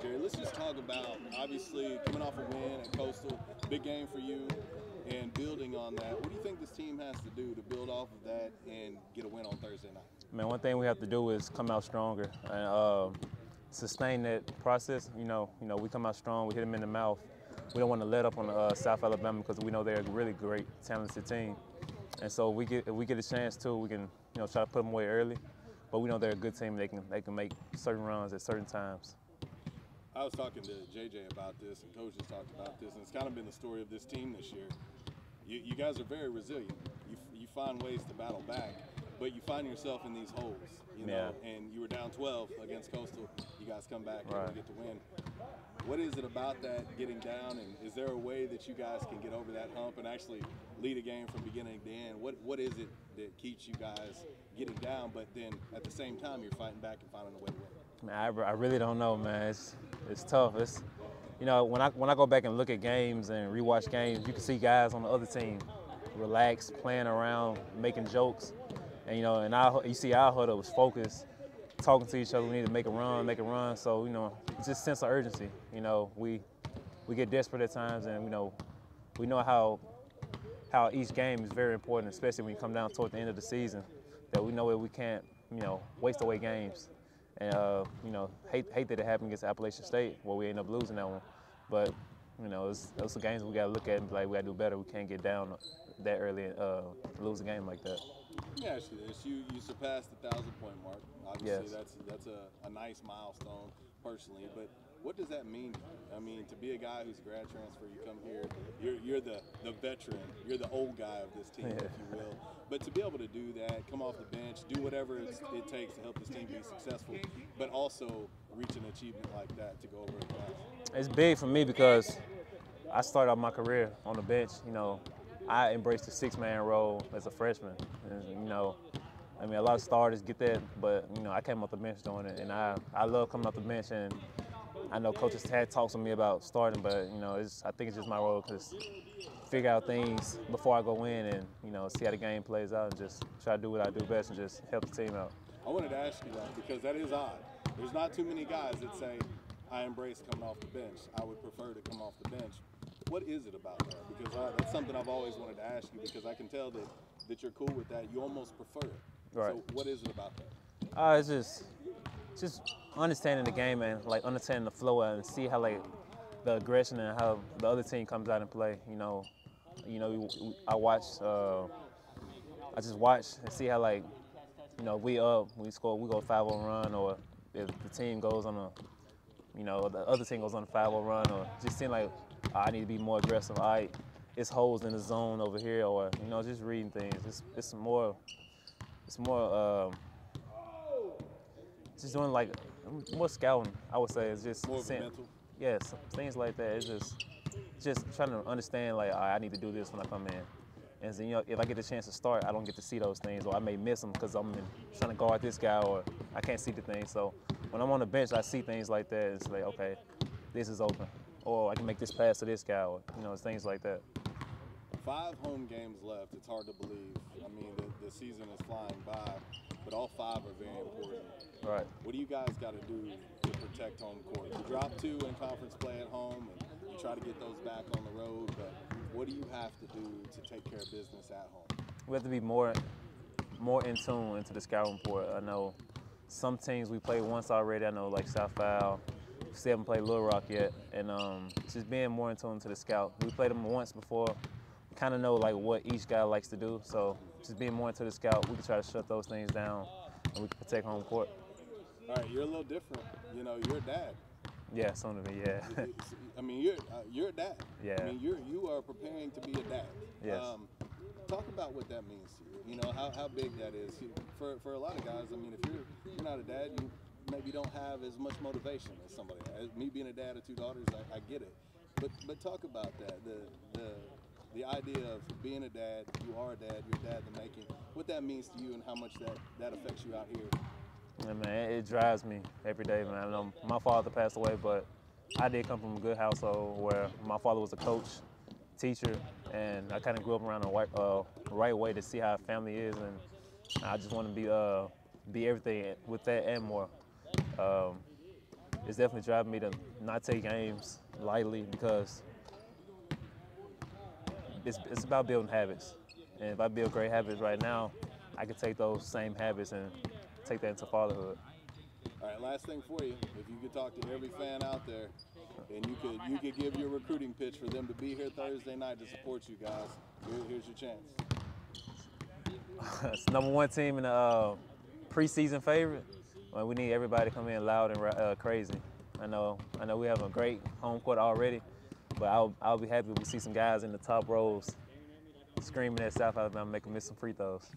Jerry, let's just talk about, obviously, coming off a win at Coastal, big game for you, and building on that. What do you think this team has to do to build off of that and get a win on Thursday night? Man, one thing we have to do is come out stronger and sustain that process. You know, we come out strong, we hit them in the mouth. We don't want to let up on South Alabama because we know they're a really great, talented team. And so if we get a chance to, we can, try to put them away early. But we know they're a good team. They can make certain runs at certain times. I was talking to JJ about this, and coaches talked about this, and it's kind of been the story of this team this year. You guys are very resilient. You find ways to battle back, but you find yourself in these holes, and you were down 12 against Coastal. You guys come back and get the win. What is it about that getting down, and is there a way that you guys can get over that hump and actually lead a game from beginning to end? What is it that keeps you guys getting down, but then at the same time you're fighting back and finding a way to win? Man, I really don't know, man. It's tough. It's when I go back and look at games and rewatch games, you can see guys on the other team relaxed, playing around, making jokes, and you see our huddle was focused, talking to each other. We need to make a run. So it's just sense of urgency. We get desperate at times, and we know how each game is very important, especially when you come down toward the end of the season. That we know that we can't waste away games. And, hate that it happened against Appalachian State where we end up losing that one. But, those are games we got to look at and be like, we got to do better. We can't get down that early and lose a game like that. Let me ask you this. You surpassed the 1,000-point mark. Obviously, yes. That's a nice milestone personally. But what does that mean? I mean, to be a guy who's a grad transfer, you come here, you're the veteran, you're the old guy of this team, if you will. But to be able to do that, come off the bench, do whatever it takes to help this team be successful, but also reach an achievement like that to go over the class. It's big for me because I started out my career on the bench. I embraced the six-man role as a freshman. And, a lot of starters get that, but, I came off the bench doing it, and I love coming off the bench. And I know coaches had talks with me about starting, but, I think it's just my role to figure out things before I go in and, see how the game plays out and just try to do what I do best and just help the team out. I wanted to ask you that because that is odd. There's not too many guys that say, I embrace coming off the bench. I would prefer to come off the bench. What is it about that? Because that's something I've always wanted to ask you because I can tell that you're cool with that. You almost prefer it. Right. So what is it about that? It's just understanding the game and understanding the flow and see how the aggression and how the other team comes out and play. I just watch and see how we score, we go 5-0 run, or if the team goes on the other team goes on a 5-0 run, or just seeing I need to be more aggressive. It's holes in the zone over here, or just reading things. It's more just doing more scouting. I would say it's just more mental. Yes, things like that. It's just trying to understand I need to do this when I come in. And so, if I get the chance to start, I don't get to see those things, or I may miss them because I'm trying to guard this guy, or I can't see the things. So when I'm on the bench, I see things like that. It's like, okay, this is open, or I can make this pass to this guy, or things like that. 5 home games left. It's hard to believe. I mean, the season is flying by, but all 5 are very important. Right. What do you guys got to do to protect home court? You drop 2 in conference play at home, and you try to get those back on the road, but what do you have to do to take care of business at home? We have to be more in tune into the scouting report. I know some teams we played once already. I know South Val. We still haven't played Little Rock yet, and just being more in tune to the scout. We played them once before. Kind of know what each guy likes to do. So just being more into the scout, we can try to shut those things down, and we can protect home court. All right, you're a little different. You're a dad. Yeah, soon to be. Yeah. I mean, you're a dad. Yeah. I mean, you are preparing to be a dad. Yes. Talk about what that means to you. How big that is for a lot of guys. I mean, if you're not a dad, you maybe don't have as much motivation as somebody. Me being a dad of 2 daughters, I get it. But talk about that. The idea of being a dad, you are a dad, you're a dad in the making, what that means to you and how much that affects you out here. Yeah, man, it drives me every day, man. I know my father passed away, but I did come from a good household where my father was a coach, teacher, and I kind of grew up around the right way to see how a family is, and I just want to be everything with that and more. it's definitely driving me to not take games lightly because it's about building habits. And if I build great habits right now, I can take those same habits and take that into fatherhood. All right, last thing for you. If you could talk to every fan out there and you could give your recruiting pitch for them to be here Thursday night to support you guys, here's your chance. It's the #1 team in the preseason favorite. Well, we need everybody to come in loud and crazy. I know we have a great home court already, but I'll be happy if we see some guys in the top rows screaming at South Alabama, make them miss some free throws.